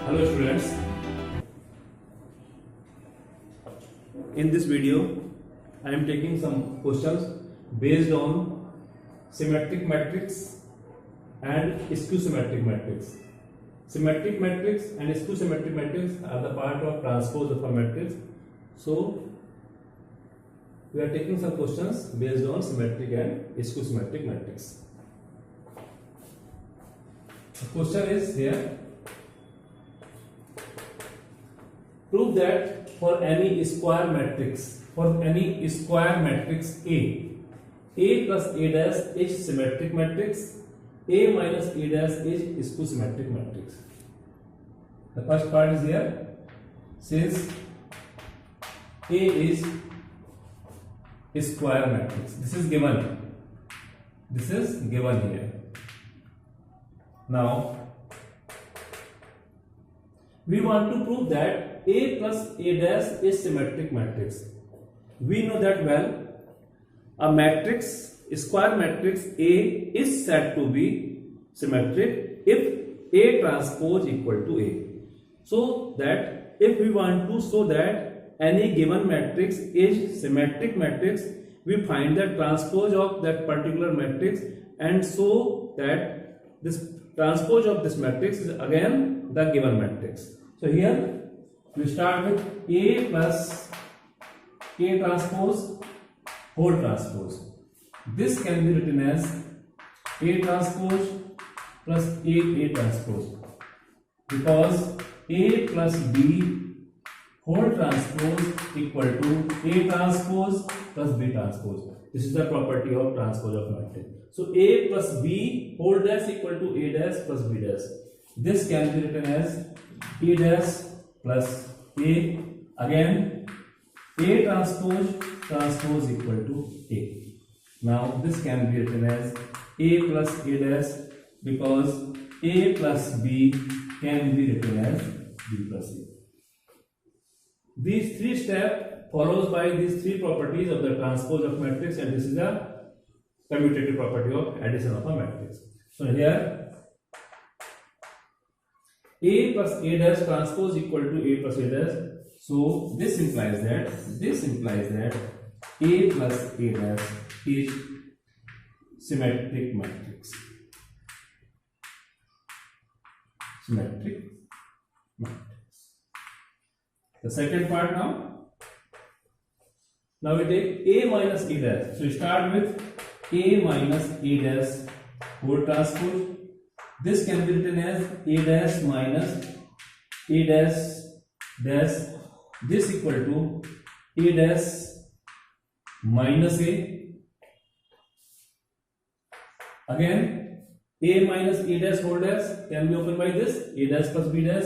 Hello students, in this video I am taking some questions based on symmetric matrix and skew symmetric matrix. Symmetric matrix and skew symmetric matrix are the part of transpose of a matrix. So we are taking some questions based on symmetric and skew symmetric matrix. The question is here. Prove that for any square matrix, A plus A dash is symmetric matrix, A minus A dash is skew symmetric matrix. The first part is here. Since A is a square matrix, this is given here. Now we want to prove that A plus A dash is symmetric matrix. We know that well. A matrix, a square matrix A is said to be symmetric if A transpose equal to A. So that if we want to show that any given matrix is symmetric matrix, we find the transpose of that particular matrix and show that this transpose of this matrix is again the given matrix. So here we start with A plus A transpose whole transpose. This can be written as A transpose plus A transpose, because A plus B whole transpose equal to A transpose plus B transpose. This is the property of transpose of matrix. So A plus B whole dash equal to A dash plus B dash. This can be written as A dash plus A, again A transpose equal to A. Now this can be written as A plus A dash, because A plus B can be written as B plus A. These three steps follows by these three properties of the transpose of matrix, and this is the commutative property of addition of a matrix. So here A plus A dash transpose equal to A plus A dash. So this implies that A plus A dash is symmetric matrix. Symmetric matrix. The second part now. Now we take A minus A dash. So we start with A minus A dash whole transpose. This can be written as A dash minus A dash dash. This equal to A dash minus A. Again A minus A dash whole dash can be opened by this A dash plus B dash.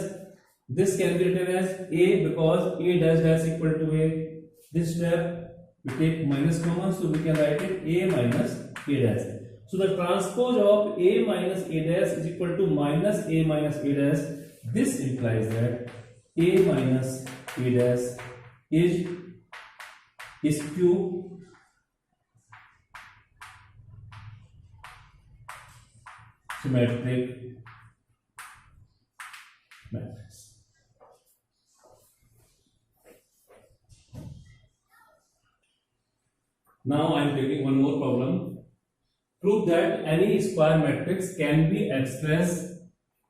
This can be written as A, because A dash dash equal to A. This step we take minus common, so we can write it A minus A dash. So the transpose of A minus A dash is equal to minus A minus A dash. This implies that A minus A dash is skew symmetric matrix. Now I am taking one more problem. Prove that any square matrix can be expressed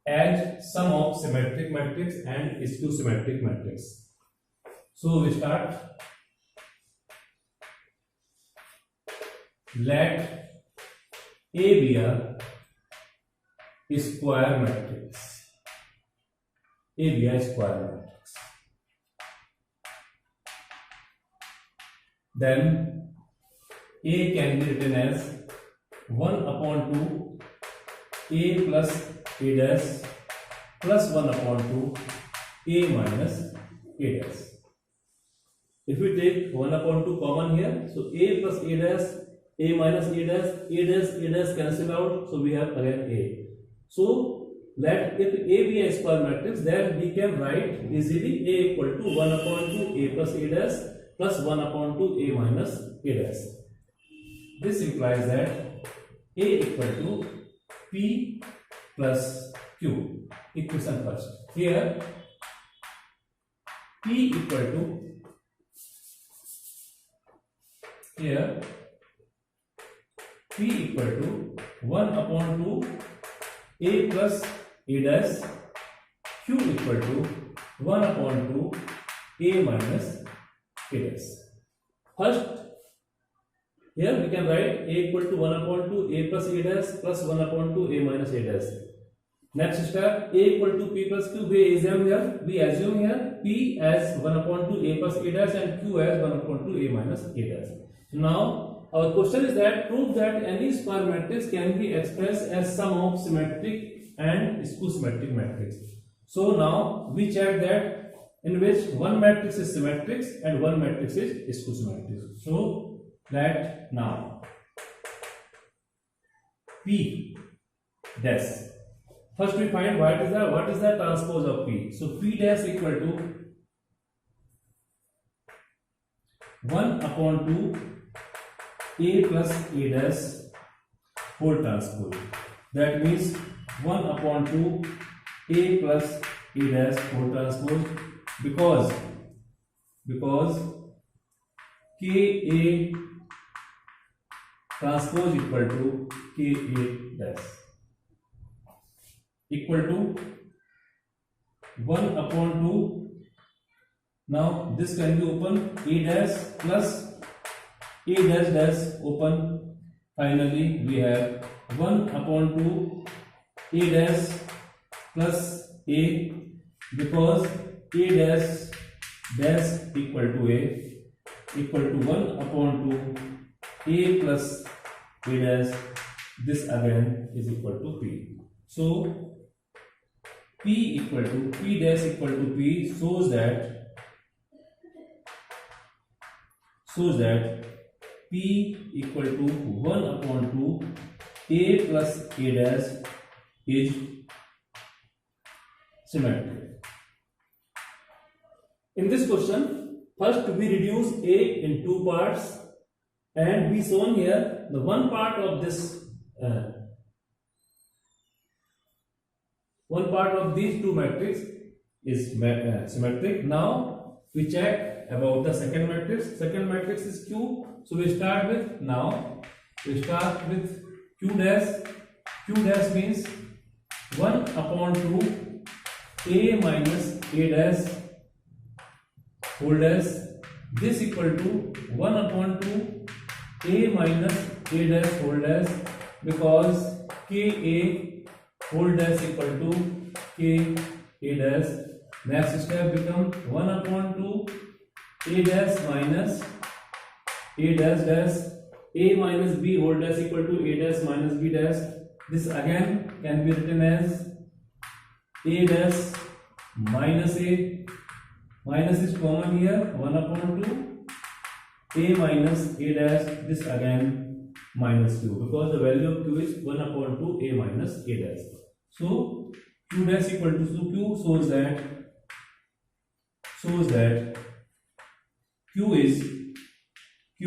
as sum of symmetric matrix and skew symmetric matrix. So we start. Let A be a square matrix. A be a square matrix. Then A can be written as 1 upon 2 A plus A dash plus 1 upon 2 A minus A dash. If we take 1 upon 2 common here, so A plus A dash, A minus A dash cancel out, so we have again A. So let if A be a square matrix, then we can write easily A equal to 1 upon 2 A plus A dash plus 1 upon 2 A minus A dash. This implies that A equal to P plus Q. Equation first. here P equal to, here P equal to 1 upon 2 A plus A dash, Q equal to 1 upon 2 A minus A dash. First, here we can write A equal to 1 upon 2 A plus A dash plus 1 upon 2 A minus A dash. Next step, A equal to P plus Q. We assume here P as 1 upon 2 A plus A dash and Q as 1 upon 2 A minus A dash. So now our question is that prove that any square matrix can be expressed as sum of symmetric and skew symmetric matrix. So now we check that in which one matrix is symmetric and one matrix is skew symmetric. So let now P dash. First we find what is the transpose of P. So P dash equal to 1 upon 2 A plus A dash whole transpose. That means 1 upon 2 A plus A dash whole transpose, because Ka transpose equal to Ka dash equal to 1 upon 2. Now this can be open, A dash plus A dash dash open. Finally we have 1 upon 2 A dash plus A, because A dash dash equal to A equal to 1 upon 2 A plus A dash. This again is equal to P. So P equal to P dash equal to P shows that P equal to 1 upon 2 A plus A dash is symmetric. In this question, first we reduce A in two parts, and we shown here the one part of this one part of these two matrices is symmetric. Now we check about the second matrix. Second matrix is Q. So we start with Q dash. Q dash means 1 upon 2 A minus A dash whole dash. This equal to 1 upon 2 A minus A dash whole dash, because Ka whole dash equal to K A dash. Next step become 1 upon 2 A dash minus A dash dash. A minus B whole dash equal to A dash minus B dash. This again can be written as A dash minus A. Minus is common here, 1 upon 2 A minus A dash. This again minus Q, because the value of Q is 1 upon 2 A minus A dash. So Q dash equal to, so Q shows that Q is Q.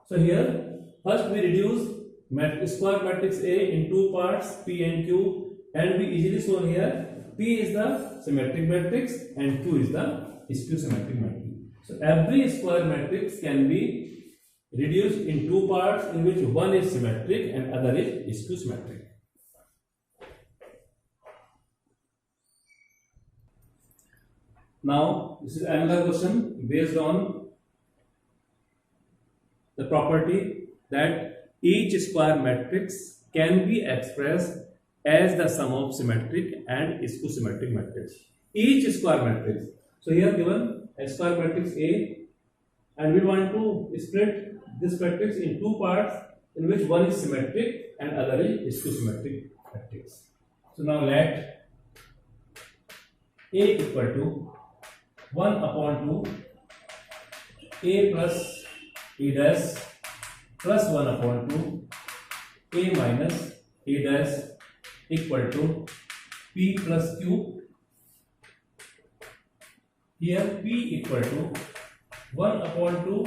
So here first we reduce square matrix A in two parts, P and Q, and we easily shown here P is the symmetric matrix and Q is the skew symmetric matrix. So every square matrix can be reduced in two parts, in which one is symmetric and other is skew symmetric. Now this is another question based on the property that each square matrix can be expressed as the sum of symmetric and skew symmetric matrix. Each square matrix. So here given a square matrix A, and we want to split this matrix in two parts, in which one is symmetric and other is skew symmetric matrix. So now let A equal to 1 upon 2 A plus A dash plus 1 upon 2 A minus A dash equal to P plus Q. Here P equal to 1 upon 2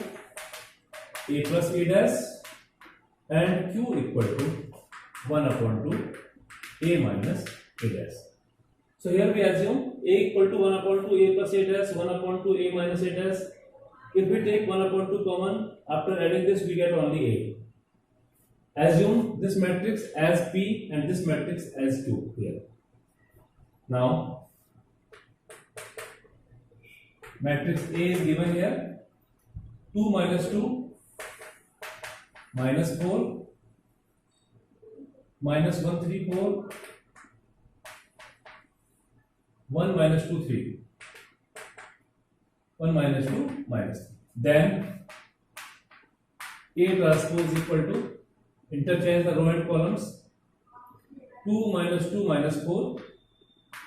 A plus A dash and Q equal to 1 upon 2 A minus A dash. So here we assume A equal to 1 upon 2 A plus A dash, 1 upon 2 A minus A dash. If we take 1 upon 2 common, after adding this we get only A. Assume this matrix as P and this matrix as Q here. Now matrix A is given here, 2 minus 2 minus 4 minus 1 3 4 1 minus 2 3 1 minus 2 minus 3. Then A transpose equal to, interchange the row and columns, 2 minus 2 minus 4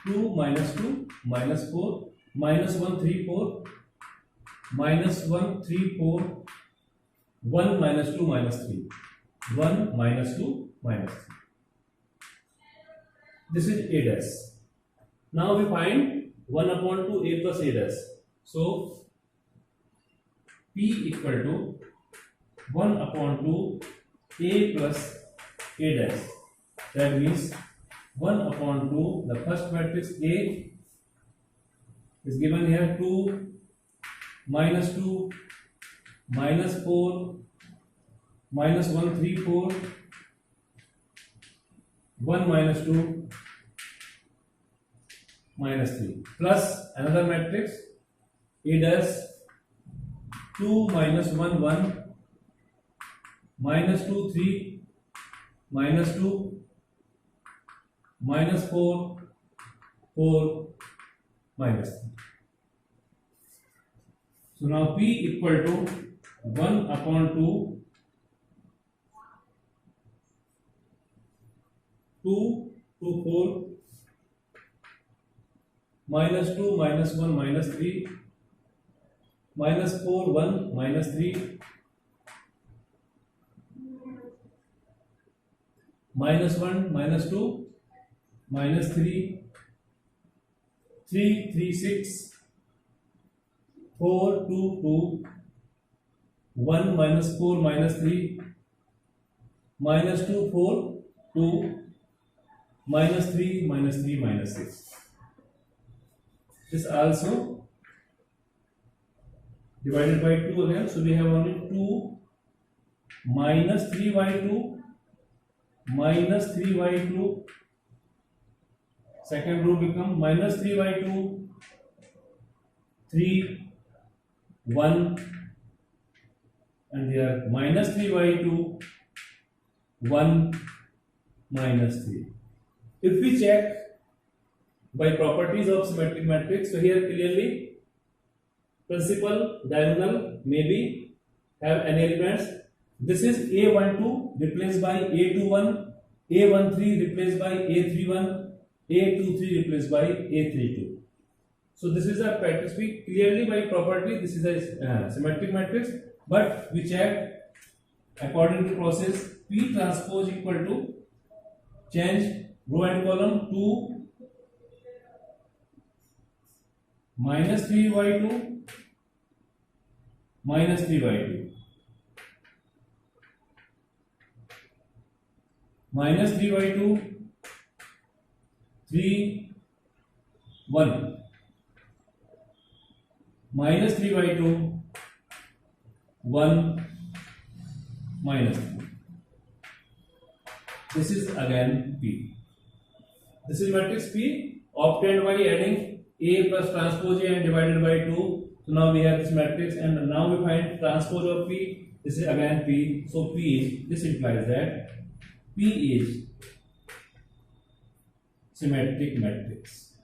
2 minus 2 minus 4 minus 1 3 4 minus 1 3 4 1 minus 2 minus 3 1 minus 2 minus 3. This is A dash. Now we find 1 upon 2 A plus A dash. So P equal to 1 upon 2 A plus A dash. That means 1 upon 2, the first matrix A is given here, 2 minus 2 minus 4 minus 1 3 4 1 minus 2 minus 3 plus another matrix A dash, 2 minus 1 1 minus 2 3 minus 2 minus 4 4 minus 3. So now P equal to 1 upon 2 2 to 4 minus 2 minus 1 minus 3 minus 4 1 minus 3 minus 1 minus 2 minus 3 3 3 6 4 2 2 1 minus 4 minus 3 minus 2 4 2 minus 3 minus 3 minus 6. This also divided by 2 again, so we have only 2 minus 3y2 minus 3y2. Second row become minus 3y2 3 1 and here minus 3y2 1 minus 3. If we check by properties of symmetric matrix, so here clearly principal diagonal maybe have any elements. This is A12 replaced by A21, A13 replaced by A31, A23 replaced by A32. So this is a matrix. We clearly by property this is a symmetric matrix, but we check according to process P transpose equal to, change row and column, 2 minus 3y2 minus 3y2 minus 3y2 3 1 minus 3y2 1 minus 3. This is again P. This is matrix P obtained by adding A plus transpose A and divided by 2. So now we have this matrix and now we find transpose of P. This is again P. So P is, this implies that P is symmetric matrix.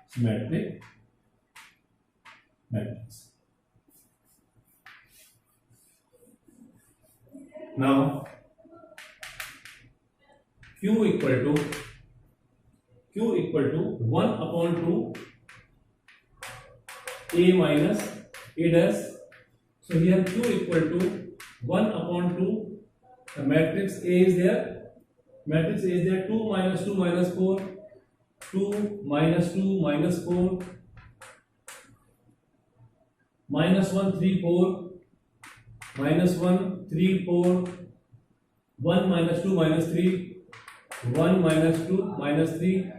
Symmetric matrix. Now Q equal to 1 upon 2 A minus A dash. So here Q equal to 1 upon 2. The matrix A is there. Matrix A is there. 2 minus 2 minus 4. 2 minus 2 minus 4. Minus 1 3 4. -1 3 4 1 -2 -3 1 -2 -3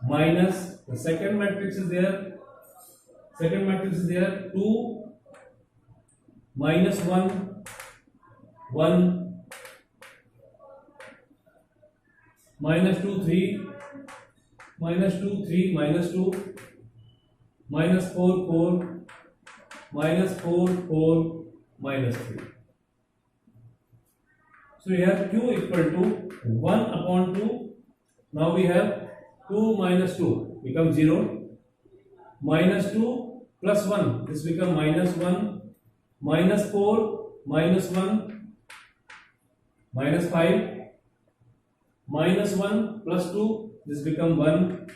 minus the second matrix is there 2 -1 1 -2 3 -2 3 -2 -4 4 -4 4 -3. So we have q equal to 1 upon 2. Now we have 2 minus 2 become 0. Minus 2 plus 1, this become -1. Minus 4 minus 1 minus 5. Minus 1 plus 2, this become 1.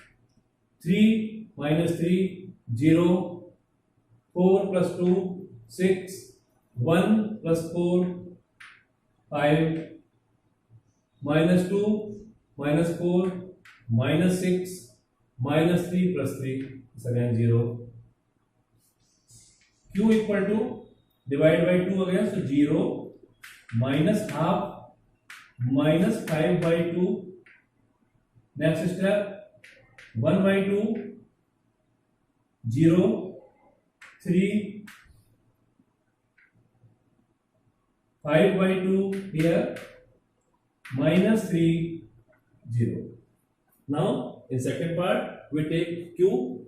3 minus 3 0. 4 plus 2 6. 1 plus 4 5. Minus 2 minus 4 minus 6 minus 3 plus 3 is again 0. Q equal to divide by 2 again, so 0 minus half minus 5 by 2. Next step 1 by 2 0 3 5 by 2 here minus 3 0. Now in second part we take q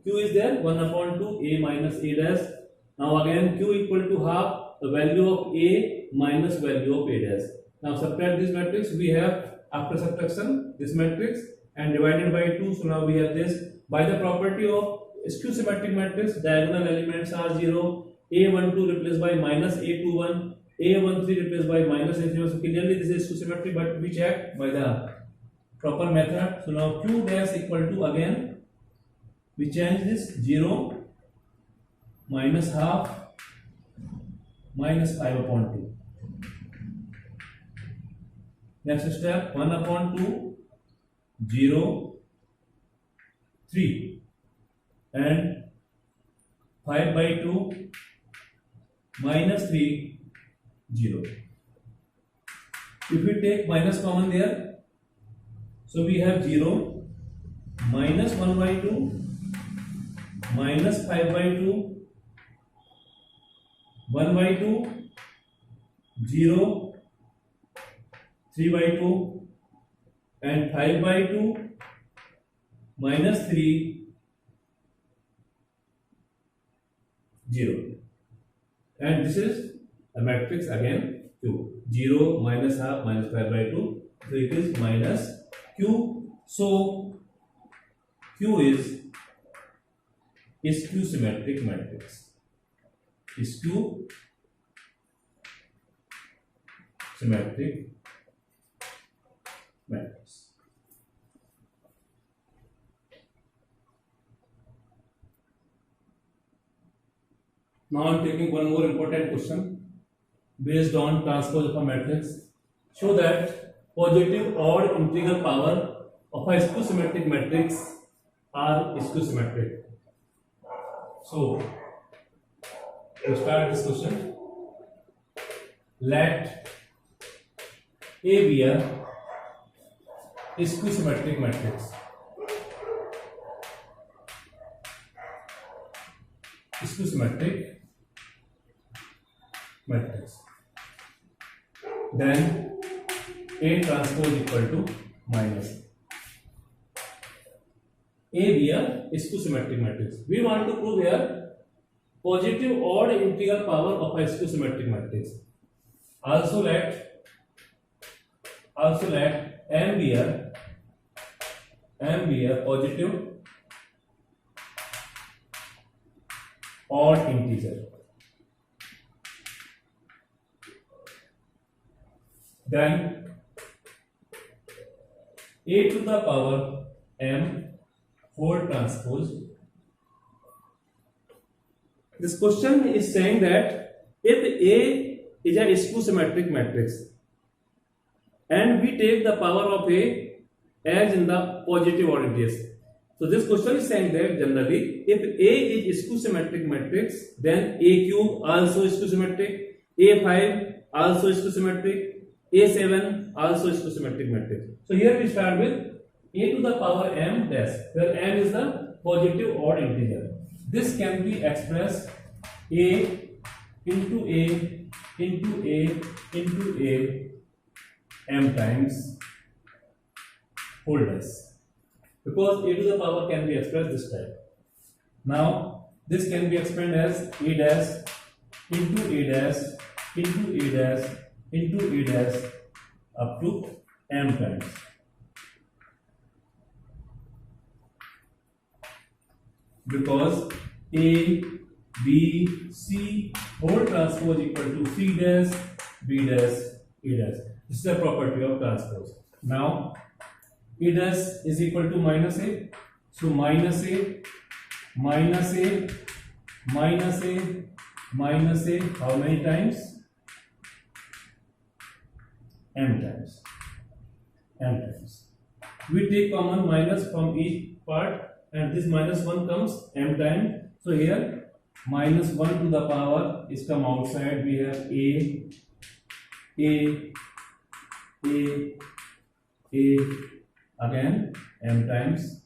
is there 1 upon 2 a minus a dash. Now again q equal to half the value of a minus value of a dash. Now subtract this matrix, we have after subtraction this matrix and divided by 2, so now we have this. By the property of skew symmetric matrix, diagonal elements are 0. a12 replaced by minus a21, a13 replaced by minus a0. So clearly this is skew symmetric, but we check by the proper method. So now q dash equal to, again we change this 0 minus half minus 5 upon 2. Next step 1 upon 2 0 3 and 5 by 2 minus 3 0. If we take minus common there, so we have 0 minus 1 by 2 minus 5 by 2 1 by 2 0 3 by 2 and 5 by 2 minus 3 0. And this is a matrix again q 0 minus half minus 5 by 2, so it is minus q. So q is skew symmetric matrix. Skew symmetric matrix. Now I am taking one more important question based on transpose of a matrix. Show that positive odd integral power of a skew symmetric matrix are skew symmetric. So to start this question, let A be a skew symmetric matrix. Skew symmetric matrix. Then A transpose equal to minus. A be a skew symmetric matrix. We want to prove here positive odd integral power of a skew symmetric matrix. Also let M be a positive odd integer. Then a to the power m whole transpose. This question is saying that if A is a skew symmetric matrix and we take the power of A as in the positive odd integers. So this question is saying that generally if A is skew symmetric matrix, then A cube also is skew symmetric, A5 also is symmetric. A7 also is symmetric matrix. So here we start with a to the power m dash, where m is the positive odd integer. This can be expressed a into a into a into a m times whole dash, because a to the power can be expressed this type. Now this can be expanded as a dash into a dash into a dash into a dash up to m times. Because a, b, c whole transpose equal to c dash, b dash, a dash. This is the property of transpose. Now a dash is equal to minus a. So minus a, minus a, minus a, minus a, how many times? M times. M times. We take common minus from each part, and this minus 1 comes m times. So here minus 1 to the power is come outside. We have a, again m times.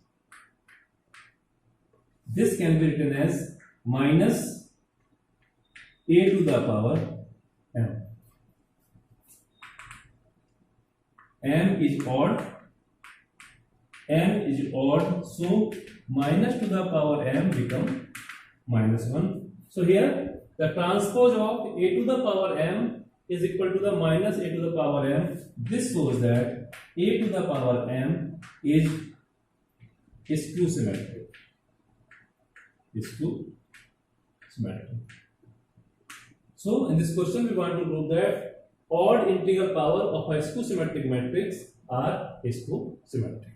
This can be written as minus a to the power m. M is odd. M is odd, so minus to the power m become minus 1. So here the transpose of a to the power m is equal to the minus a to the power m. This shows that a to the power m is skew symmetric. Skew symmetric. So in this question we want to prove that odd integral power of a skew symmetric matrix are skew symmetric.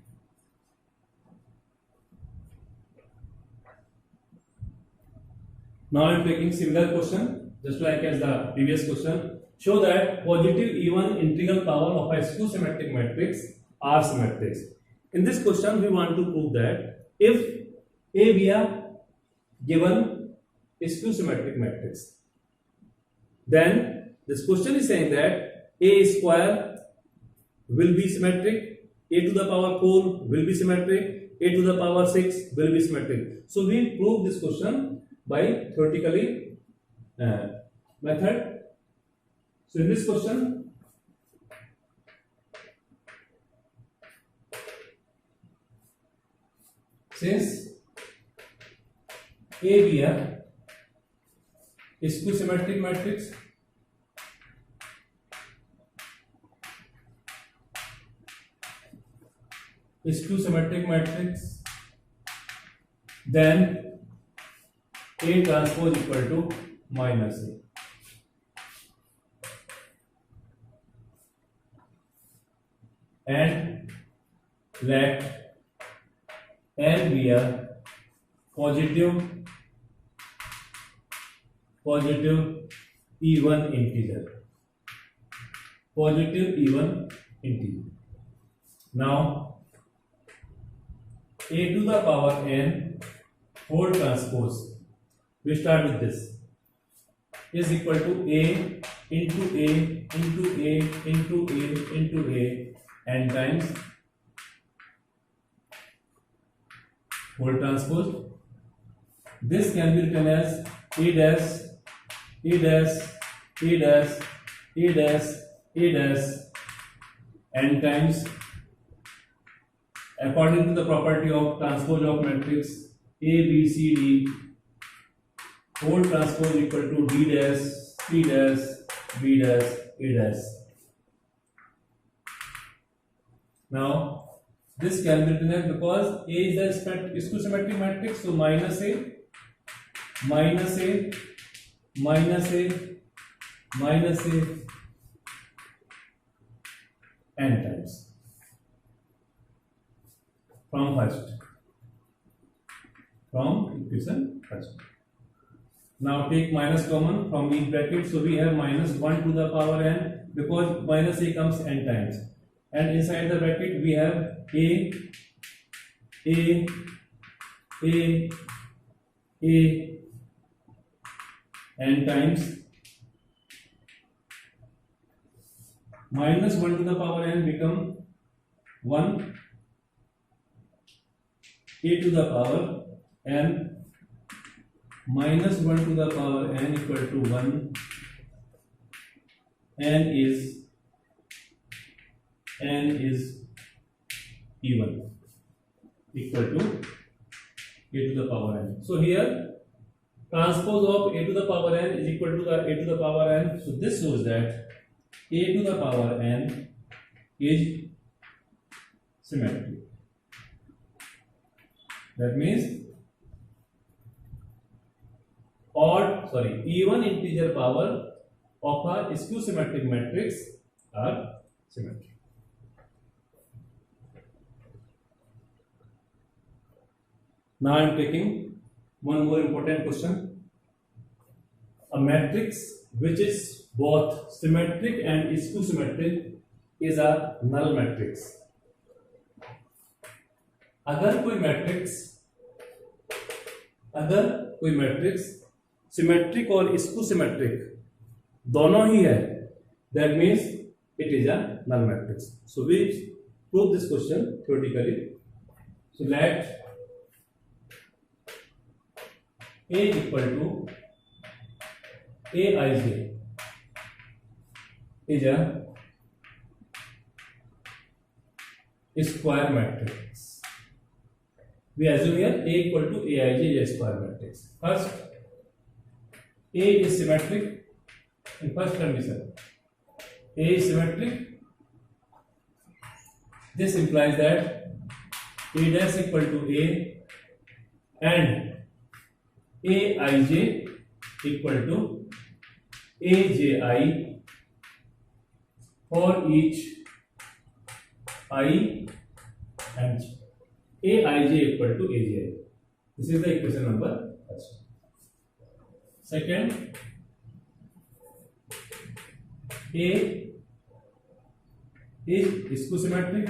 Now I am taking similar question, just like as the previous question. Show that positive even integral power of a skew symmetric matrix are symmetric. In this question, we want to prove that if A be a given skew symmetric matrix, then this question is saying that A square will be symmetric, A to the power 4 will be symmetric, A to the power 6 will be symmetric. So we prove this question by theoretically method. So in this question, since A be a skew symmetric matrix, then A transpose equal to minus A. And let N be a positive even integer. Positive even integer. Now A to the power n whole transpose, we start with this, is equal to A into A into A into A into A n times whole transpose. This can be written as A dash, A dash, A dash, A dash, A dash n times, according to the property of transpose of matrix A, B, C, D, whole transpose equal to D dash, C dash, B dash, A dash. Now this can be written as, because A is the skew symmetric matrix, so minus A, minus A, minus A, minus A n times from equation first. Now take minus common from each bracket, so we have minus 1 to the power n, because minus A comes n times, and inside the bracket we have A n times minus 1 to the power n become 1, a to the power n minus 1 to the power n equal to 1, n is even equal to a to the power n. So here transpose of a to the power n is equal to the a to the power n. So this shows that a to the power n is symmetric. That means even integer power of a skew symmetric matrix are symmetric. Now I am taking one more important question. A matrix which is both symmetric and skew symmetric is a null matrix. अगर कोई matrix symmetric और skew symmetric दोनों ही है, that means it is a null matrix. So we prove this question theoretically. So let A equal to Aij is a square matrix. We assume here A equal to Aij is a square matrix. First, A is symmetric in first condition. A is symmetric. This implies that A dash equal to A and Aij equal to Aji for each I and j. Aij equal to Aji. This is the equation number first. Second, A is skew symmetric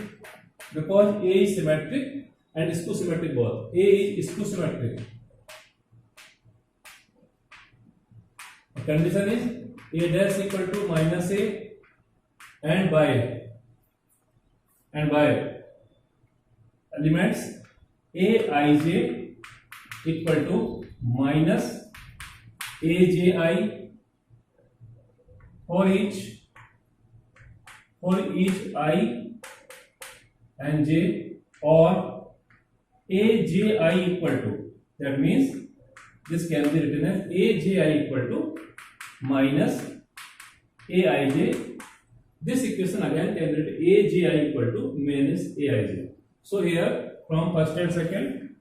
because A is symmetric and skew symmetric both. A is skew symmetric. Condition is A dash equal to minus A and by elements Aij equal to minus Aji for each I and j, or Aji equal to, that means this can be written as Aji equal to minus Aij. This equation again can be written Aji equal to minus Aij. So here from first and second,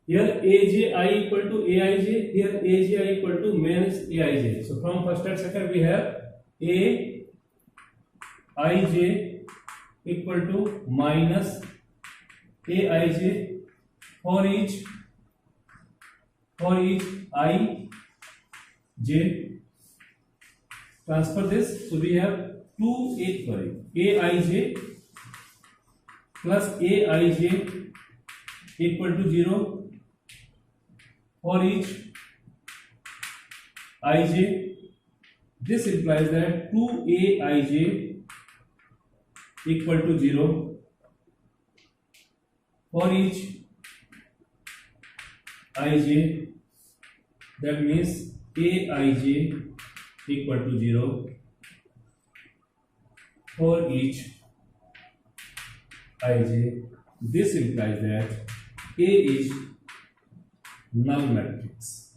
here Aji equal to Aij, here Aji equal to minus Aij. So from first and second we have Aij equal to minus Aij for each I j. Transfer this, so we have Aij plus Aij equal to 0 for each Ij. This implies that 2Aij equal to 0 for each Ij. That means Aij equal to 0 for each Ij. This implies that A is null matrix.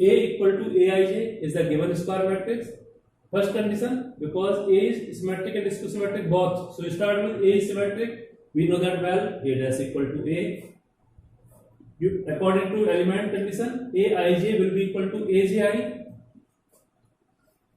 A equal to Aij is the given square matrix. First condition, because A is symmetric and skew symmetric both. So we start with A is symmetric. We know that well. A dash equal to A. According to element condition, Aij will be equal to Aji.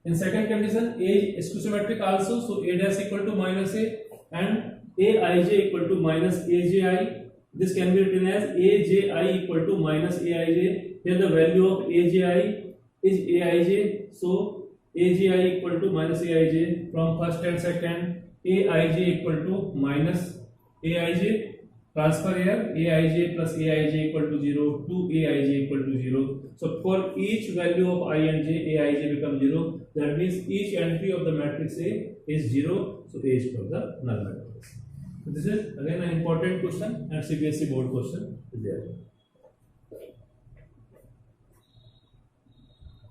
In second condition, A is skew symmetric also. So A dash equal to minus A and Aij equal to minus Aji. This can be written as Aji equal to minus Aij. Here the value of Aji is Aij. So Aji equal to minus Aij. From first and second, Aij equal to minus Aij. Transfer here aij plus aij equal to 0 to aij equal to 0. So for each value of I and j, aij becomes 0. That means each entry of the matrix A is 0. So A is called the null matrix. So this is again an important question and CBSE board question is there.